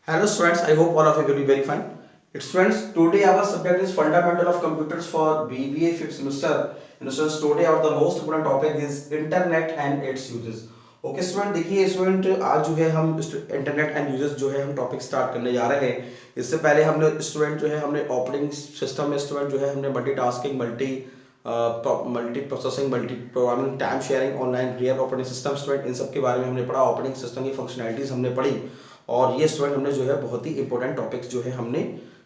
Hello students, I hope all of you will be very fine. Students, today our subject is fundamental of computers for BBA fifth semester. Students, today our the most important topic is internet and its uses. Okay student, देखिए student आज जो है हम internet and uses जो है हम topic start करने जा रहे हैं। इससे पहले हमने स्टूडेंट जो है हमने ऑपरेटिंग सिस्टम में स्टूडेंट जो है हमने multitasking multi processing multi programming time sharing online real operating system student in सब के बारे में हमने पढ़ा। ऑपरेटिंग सिस्टम की फंक्शनैलिटीज हमने पढ़ी और ये स्टूडेंट हमने जो है बहुत ही इंपॉर्टेंट टॉपिक्स जो है हमने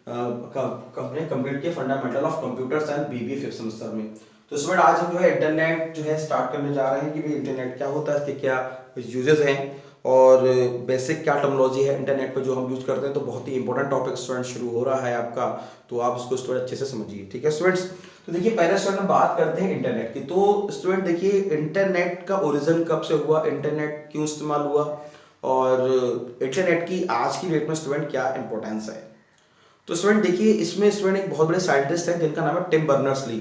कंप्लीट किए fundamental of computers and BBA fifth semester में। तो स्टूडेंट आज हम जो है इंटरनेट जो है स्टार्ट करने जा रहे हैं कि भाई इंटरनेट क्या होता है, इसके क्या यूजेस हैं और बेसिक क्या टर्मिनोलॉजी है इंटरनेट पे जो हम यूज करते हैं। तो बहुत ही इंपॉर्टेंट टॉपिक स्टूडेंट शुरू हो रहा है आपका, तो आप उसको स्टूडेंट अच्छे से समझिए। ठीक है स्टूडेंट्स, तो देखिए पहले स्टूडेंट हम बात करते हैं इंटरनेट की। तो स्टूडेंट देखिए इंटरनेट का ओरिजिन कब से हुआ, इंटरनेट क्यों इस्तेमाल हुआ और इंटरनेट की आज की डेट में स्टूडेंट क्या इंपॉर्टेंस है। तो स्टूडेंट देखिए इसमें स्टूडेंट एक बहुत बड़े साइंटिस्ट हैं जिनका नाम है टिम बर्नर्स ली,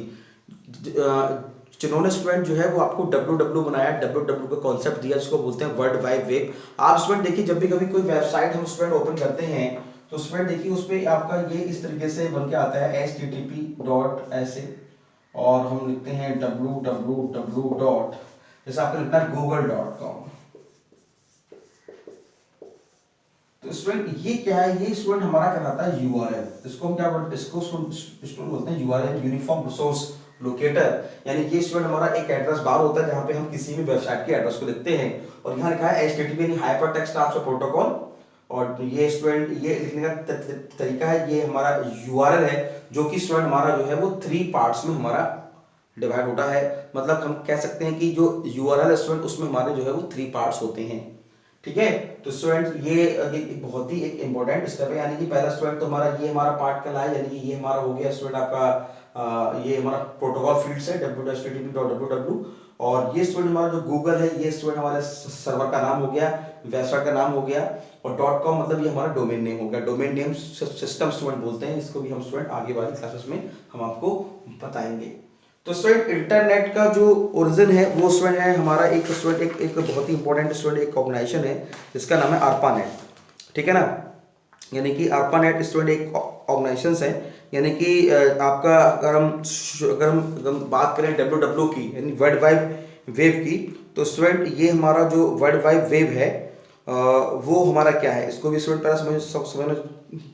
जिन्होंने स्टूडेंट जो है वो आपको डब्ल्यू डब्ल्यू बनाया, डब्ल्यू डब्ल्यू का कॉन्सेप्ट दिया जिसको बोलते हैं वर्ल्ड वाइड वेब। आप स्टूडेंट देखिए जब भी कभी कोई वेबसाइट हम स्टूडेंट ओपन करते हैं तो स्टूडेंट देखिए उस पर आपका ये इस तरीके से बन के आता है http.ऐसे और हम लिखते हैं www. जैसे आपको लिखना है google.com। तो स्टूडेंट ये क्या है, ये स्टूडेंट हमारा कहलाता है यूआरएल। इसको हम क्या बोलते हैं, इसको स्टूडेंट बोलते हैं यूआरएल, यूनिफॉर्म रिसोर्स लोकेटर। यानी ये स्टूडेंट हमारा एक एड्रेस बार होता है जहाँ पे हम किसी भी वेबसाइट के एड्रेस को लिखते हैं और यहाँ लिखा है एचटीटीपी यानी हाइपर टेक्स्ट ट्रांसफर प्रोटोकॉल। और ये स्टूडेंट ये लिखने का तरीका है, ये हमारा यूआरएल है जो कि स्टूडेंट हमारा जो है वो 3 पार्ट्स में हमारा डिवाइड होता है। मतलब हम कह सकते हैं कि जो यूआरएल स्टूडेंट उसमें हमारे जो है वो 3 पार्ट्स होते हैं। ठीक है, तो स्टूडेंट ये एक बहुत ही एक इंपॉर्टेंट स्टेप है। यानी कि पहला स्टूडेंट तो हमारा ये हमारा पार्ट कहलाए, यानी कि ये हमारा हो गया स्टूडेंट आपका ये हमारा प्रोटोकॉल फील्ड है www. और ये स्टूडेंट हमारा जो गूगल है ये स्टूडेंट हमारे सर्वर का नाम हो गया, वेबसाइट का नाम हो गया। और .com मतलब ये हमारा डोमेन नेम हो गया। डोमेन नेम सिस्टम स्टूडेंट बोलते हैं इसको भी हम स्टूडेंट आगे वाली क्लासेस में हम आपको बताएंगे। तो स्टूडेंट इंटरनेट का जो ओरिजिन है वो स्टूडेंट है हमारा एक स्टूडेंट एक बहुत ही इंपॉर्टेंट स्टूडेंट एक ऑर्गेनाइजेशन है जिसका नाम है ARPANET। ठीक है ना, यानी कि ARPANET स्टूडेंट एक ऑर्गेनाइजेशन है। यानी कि आपका अगर हम बात करें डब्ल्यू की यानी वर्ल्ड वाइड वेब की, तो स्टूडेंट ये हमारा जो वर्ल्ड वाइड वेब है वो हमारा क्या है, इसको भी स्टूडेंट पहले समझना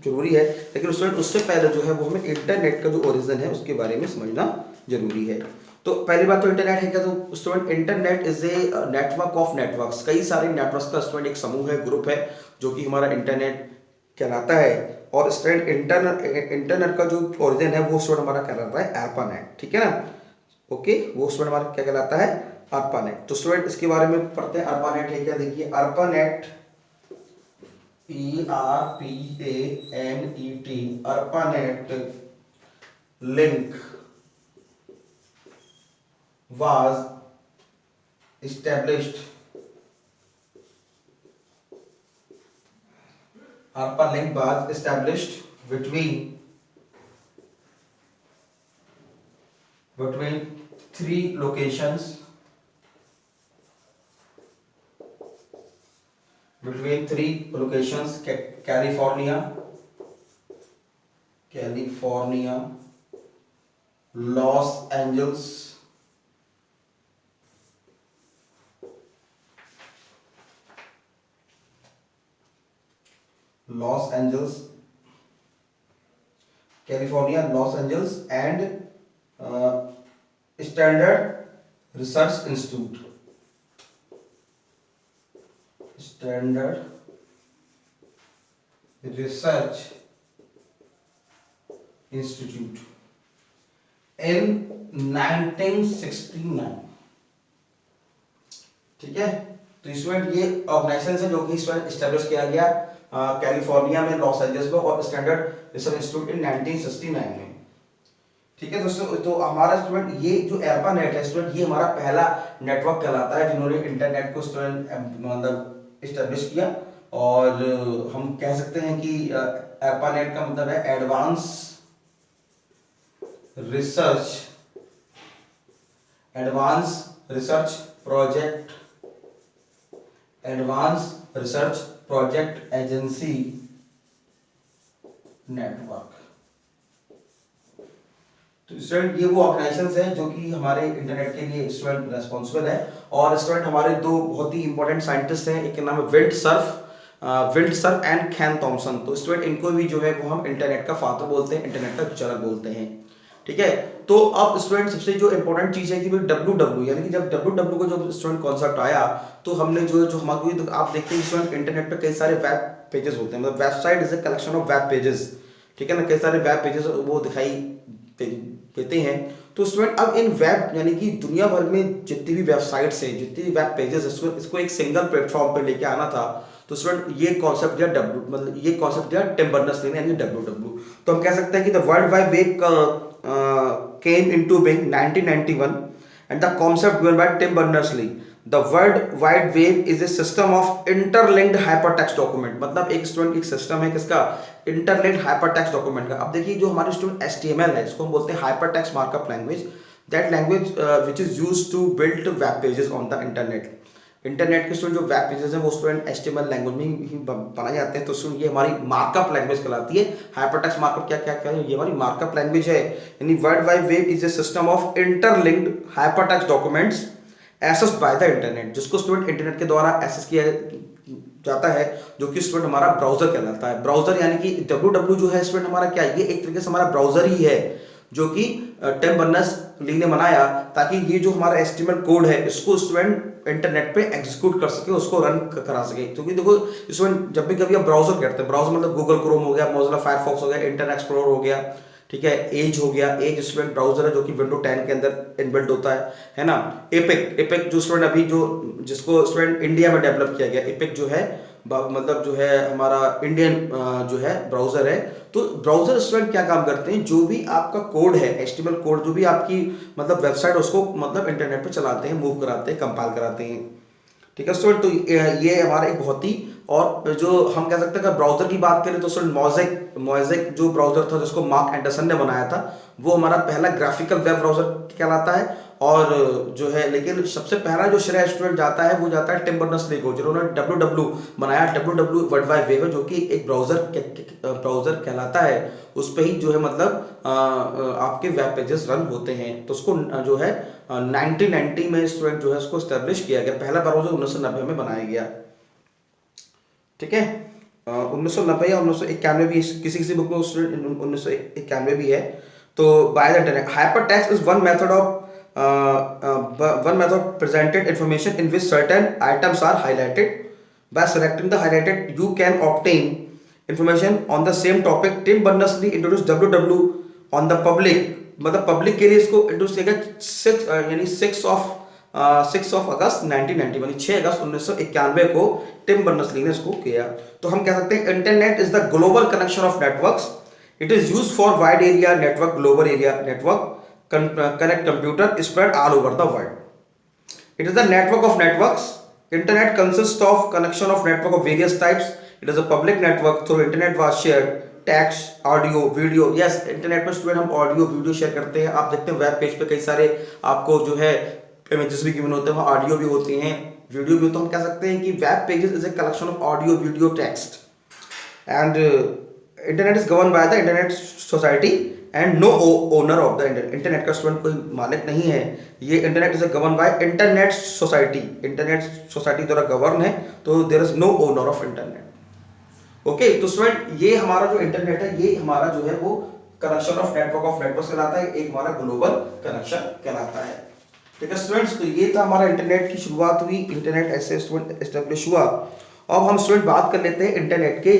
जरूरी है। लेकिन स्टूडेंट उससे पहले जो है वो हमें इंटरनेट का जो ओरिजिन है उसके बारे में समझना जरूरी है। तो पहली बात तो इंटरनेट है क्या, तो student internet is a network of networks. कई सारे नेटवर्क्स का स्टूडेंट एक समूह है, ग्रुप है जो कि हमारा इंटरनेट कहलाता है। और स्टूडेंट इंटरनेट का जो ओरिजिन है वो स्टूडेंट हमारा कहलाता है ARPANET। ठीक है ना, ओके, वो स्टूडेंट हमारा क्या कहलाता है ARPANET। तो स्टूडेंट इसके बारे में पढ़ते हैं ARPANET है क्या। देखिए ARPANET ERPANET ARPANET link was established ARPA link was established between 3 locations California, Los Angeles, and Standard Research Institute. Standard Research Institute in 1969। ठीक है, तो स्टूडेंट ये ऑर्गेनाइजेशन है जो कि स्टैब्लिश किया गया कैलिफोर्निया में, लॉस एंजल्स में और स्टैंडर्ड रिसर्च इंस्टीट्यूट इन 1969 में। ठीक है दोस्तों, तो हमारा स्टूडेंट ये जो ARPANET है स्टूडेंट ये हमारा पहला नेटवर्क कहलाता है जिन्होंने इंटरनेट को स्टूडेंट मतलब स्टैब्लिश किया। और हम कह सकते हैं कि ARPANET का मतलब है advance research project agency network. तो स्टूडेंट ये वो ऑर्गेनाइजेशंस हैं जो कि हमारे इंटरनेट के लिए स्टूडेंट रेस्पॉन्सिबल है। और स्टूडेंट हमारे दो बहुत ही इंपॉर्टेंट साइंटिस्ट हैं, एक का नाम है विल्ड सर्फ एंड कैन थॉमसन। तो स्टूडेंट इनको भी जो है वो हम इंटरनेट का फादर बोलते हैं, इंटरनेट का जनक बोलते हैं। ठीक है, तो अब स्टूडेंट सबसे जो इंपॉर्टेंट चीज है कि डब्ल्यू यानी कि जब डब्ल्यू को जो स्टूडेंट कॉन्सेप्ट आया तो हमने जो हमारे तो आप देखते हैं स्टूडेंट इंटरनेट पे कई सारे वेब पेजेस होते हैं, मतलब website is a collection of web pages. ठीक है ना, कई सारे वेब पेजेस वो दिखाई देते हैं। तो स्टूडेंट अब इन वेब यानी कि दुनिया भर में जितनी भी वेबसाइट्स हैं, जितनी भी वेब पेजेस, इसको एक सिंगल प्लेटफॉर्म पे लेके आना था। तो स्टूडेंट ये कॉन्सेप्ट दिया मतलब ये कॉन्सेप्ट दिया टिम बर्नर्स-ली ने, यानी डब्ल्यू। तो हम कह सकते हैं कि the world wide web came into being 1991 and the concept given by Tim Berners-Lee. The World Wide Web is a system of interlinked hypertext document। मतलब एक स्टूडेंट एक सिस्टम है किसका, इंटरलिंक्ड हाइपरटेक्स्ट डॉक्यूमेंट का। अब देखिए जो हमारे स्टूडेंट HTML है, इसको हम बोलते हैं hypertext markup language, that language which is used to build web pages on the internet. Internet के स्टूडेंट जो वेब पेजेस हैं वो स्टूडेंट HTML लैंग्वेज में ही बनाए जाते हैं। तो स्टूडेंट ये हमारी मार्कअप लैंग्वेज कहलाती है। हाइपरटेक्स्ट मार्कअप क्या है, ये हमारी मार्कअप लैंग्वेज है। यानी world wide web is a system of interlinked hypertext documents accessed bye the internet, जिसको स्टूडेंट इंटरनेट के द्वारा एक्सेस किया जाता है, जो कि स्टूडेंट हमारा ब्राउजर कहलाता है। ब्राउजर यानी कि डब्ल्यू जो है स्टूडेंट हमारा क्या है, ये एक तरीके से हमारा ब्राउजर ही है जो कि टिम बर्नर्स-ली ने बनाया, ताकि ये जो हमारा HTML कोड है इसको स्टूडेंट इंटरनेट पे एग्जीक्यूट कर सके, उसको रन करा सके। क्योंकि देखो स्टूडेंट जब भी कभी आप ब्राउजर करते हैं, ब्राउजर मतलब गूगल क्रोम हो गया, मोजिला फायरफॉक्स हो गया, इंटरनेट एक्सप्लोरर हो गया, ठीक है, एज हो गया। एज स्टूडेंट ब्राउजर है जो कि विंडो 10 के अंदर इनबिल्ट होता है ना। एपिक जो स्टूडेंट अभी जो जिसको स्टूडेंट इंडिया में डेवलप किया गया, एपिक जो है मतलब जो है हमारा इंडियन जो है ब्राउजर है। तो ब्राउजर स्टूडेंट क्या काम करते हैं, जो भी आपका कोड है HTML कोड, जो भी आपकी मतलब वेबसाइट, उसको मतलब इंटरनेट पे चलाते हैं, मूव कराते हैं, कंपाइल कराते हैं। ठीक है स्टूडेंट, तो ये हमारा एक बहुत ही, और जो हम कह सकते हैं अगर ब्राउजर की बात करें तो स्टूडेंट मोज़ेक जो ब्राउजर था जिसको मार्क एंडरसन ने बनाया था, वो हमारा पहला ग्राफिकल वेब ब्राउजर कहलाता है। और जो है लेकिन सबसे पहला जो श्रेय स्टूडेंट जाता है वो जाता है टिम बर्नर्स-ली को, जिन्होंने डब्ल्यू बनाया। डब्ल्यू वर्ल्ड वाइड वेब है जो कि एक ब्राउजर कहलाता है। उस पर ही जो है मतलब आपके वेब पेजेस रन होते हैं। तो उसको जो है 1990 में स्टूडेंट जो है उसको एस्टेब्लिश किया गया। पहला ब्राउजर 1990 में बनाया गया। ठीक है, 1990 या 1991 भी, किसी बुक में 1991 भी है। तो bye the internet hypertext is one method presented information in which certain items are highlighted. By selecting the highlighted you can obtain information on the same topic. Tim Berners-Lee introduced WW on the public, मतलब public के लिए इसको introduce किया गया 6 अगस्त 1991, 6 अगस्त 1991 को Tim Berners-Lee ने इसको किया। तो हम कह सकते हैं internet is the global connection of networks. It is used for wide area network, global area network connect computer spread all over the world. It is the network of networks. Internet consists of connection of network of various types. It is a public network. Through internet was shared text, audio, video. Yes, internet में student हम audio video share करते हैं। आप देखते हैं web page पे कई सारे आपको जो है इमेजेस भी गिवन होते हैं, वहाँ ऑडियो भी होती हैं, वीडियो भी। तो हम कह सकते हैं कि web pages is a collection of audio, video, text. And internet is govern by the internet society and no owner of the internet का स्टूडेंट कोई मालिक नहीं है। ये internet is govern by internet society, internet society द्वारा govern है। तो there is no owner of internet. Okay, तो स्टूडेंट ये हमारा जो इंटरनेट है ये हमारा जो है वो कनेक्शन ऑफ नेटवर्क्स कहलाता है, एक हमारा ग्लोबल कनेक्शन कहलाता है। ठीक है स्टूडेंट्स, तो ये था हमारा इंटरनेट की शुरुआत हुई, इंटरनेट ऐसे स्टूडेंट एस्टेब्लिश हुआ। अब हम स्टूडेंट बात कर लेते हैं इंटरनेट के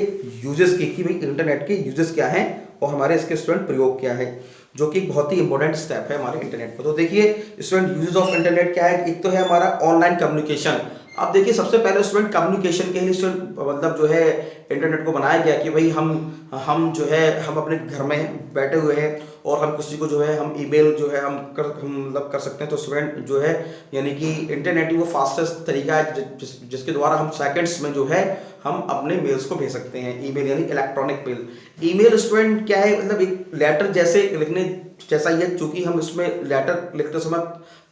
यूजेस की, कि भाई इंटरनेट के यूजेस क्या हैं और हमारे इसके स्टूडेंट प्रयोग क्या है, जो कि बहुत ही इंपॉर्टेंट स्टेप है हमारे इंटरनेट पर। तो देखिए स्टूडेंट यूजेस ऑफ इंटरनेट क्या है। एक तो है हमारा ऑनलाइन कम्युनिकेशन। अब देखिए सबसे पहले स्टूडेंट कम्युनिकेशन के लिए स्टूडेंट मतलब जो है इंटरनेट को बनाया गया कि भाई हम जो है हम अपने घर में बैठे हुए हैं और हम किसी को जो है हम ईमेल जो है हम मतलब कर सकते हैं। तो स्टूडेंट जो है यानी कि इंटरनेट ही वो फास्टेस्ट तरीका है जिसके द्वारा हम सेकंड्स में जो है हम अपने मेल्स को भेज सकते हैं। ईमेल यानी इलेक्ट्रॉनिक मेल। ईमेल स्टूडेंट क्या है, मतलब एक लेटर जैसे लिखने जैसा ही है, चूंकि हम इसमें लेटर लिखते समय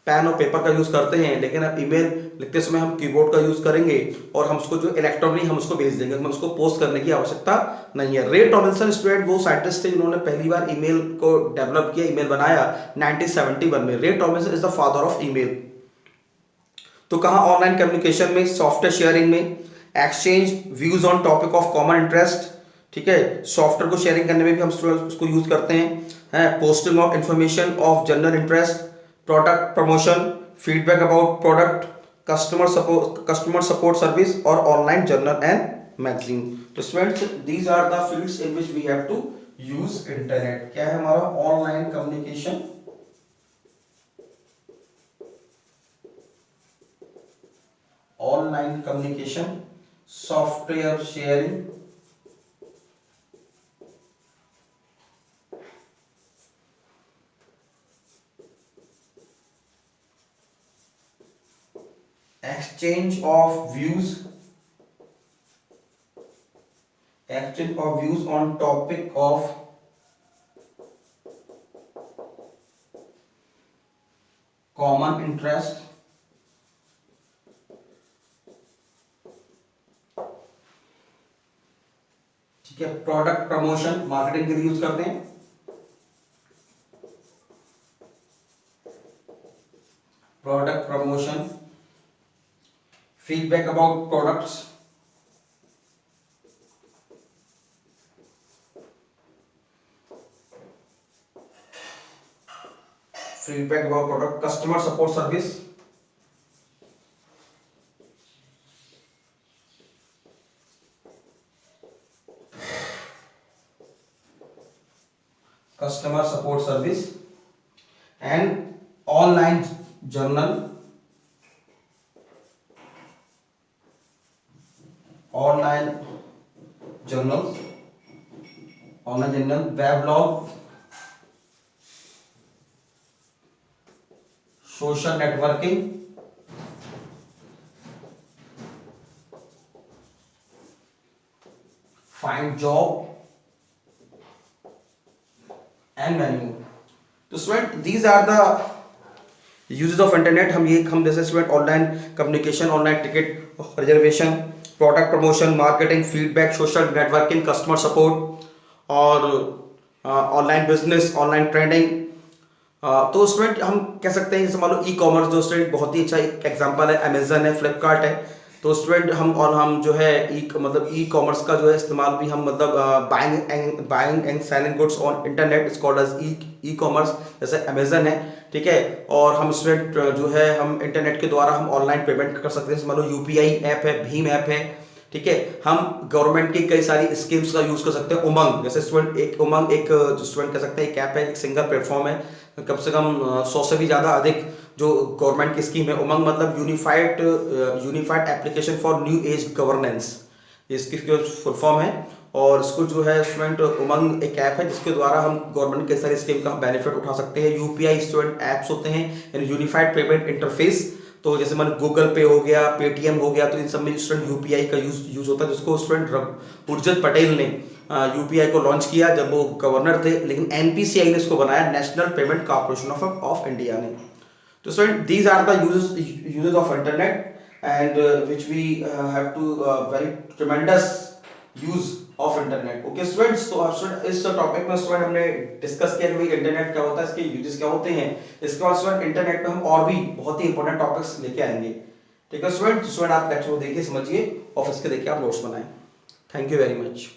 पेन और पेपर का यूज करते हैं, लेकिन अब ईमेल लिखते समय हम कीबोर्ड का यूज करेंगे और हम उसको जो इलेक्ट्रॉनिक हम उसको भेज देंगे, हमें उसको पोस्ट करने की आवश्यकता नहीं है। रे टॉमलिंसन स्टूडेंट वो साइंटिस्ट थे जिन्होंने पहली बार ईमेल को डेवलप किया, ईमेल बनाया 1971 में। रे Tomlinson is the father of email. तो कहा ऑनलाइन कम्युनिकेशन में, सॉफ्टवेयर शेयरिंग में, exchange views on topic of common interest, ठीक है, सॉफ्टवेयर को शेयरिंग करने में भी हम उसको यूज करते हैं, posting of information of general interest, product promotion, feedback about product, customer support service और ऑनलाइन जर्नल एंड मैगजीन। तो students these are the fields in which we have to use internet. क्या है हमारा online communication, online communication, software sharing, exchange of views on topic of common interest, ठीक है, product promotion, marketing के लिए use करते हैं, product promotion, feedback about products, customer support service, and online journal, weblog, social networking, find job and many more। तो student these are the uses of internet. हम जैसे student online communication, online ticket reservation, product promotion, marketing, feedback, social networking, customer support और online business, online trading. तो student हम कह सकते हैं जैसे मान लो ई कॉमर्स, जो स्टूडेंट बहुत ही अच्छा एक एग्जांपल है, अमेजन है, फ्लिपकार्ट है। तो स्टूडेंट हम जो है ई कॉमर्स का जो है इस्तेमाल भी हम मतलब buying and selling goods on internet is called as e commerce, जैसे अमेजन है, ठीक है। और हम स्टूडेंट जो है हम इंटरनेट के द्वारा हम ऑनलाइन पेमेंट कर सकते हैं, मान लो यूपीआई ऐप है, भीम ऐप है, ठीक है। हम गवर्नमेंट की कई सारी स्कीम्स का यूज कर सकते हैं। उमंग जैसे स्टूडेंट एक जो स्टूडेंट कह सकते हैं एक ऐप है, एक सिंगल प्लेटफॉर्म है, कम से कम 100 से भी ज़्यादा अधिक जो गवर्नमेंट की स्कीम है। उमंग मतलब unified application for new age governance, इसकी फुल फॉर्म है। और इसको जो है स्टूडेंट उमंग एक ऐप है जिसके द्वारा हम गवर्नमेंट के सारी स्कीम का हम बेनिफिट उठा सकते हैं। यूपीआई स्टूडेंट ऐप्स होते हैं, यानी यूनिफाइड पेमेंट इंटरफेस। तो जैसे मान गूगल पे हो गया, पेटीएम हो गया, तो इन सब में स्टूडेंट यूपीआई का यूज होता है, जिसको स्टूडेंट उर्जित पटेल ने यूपीआई को लॉन्च किया जब वो गवर्नर थे, लेकिन एनपीसीआई ने इसको बनाया, national payment corporation of India ने। तो student these are the uses of internet and which we have to very tremendous use of internet. Okay students, तो इस टॉपिक में स्टूडेंट हमने डिस्कस किया कि इंटरनेट क्या होता है, इसके यूजेस क्या होते हैं। इसके बाद स्टूडेंट इंटरनेट पे हम और भी बहुत ही इंपॉर्टेंट टॉपिक्स लेके आएंगे, ठीक है स्टूडेंट। आप लेक्चर को देखिए, समझिए और इसके देखिए आप नोट्स बनाएं। Thank you very much.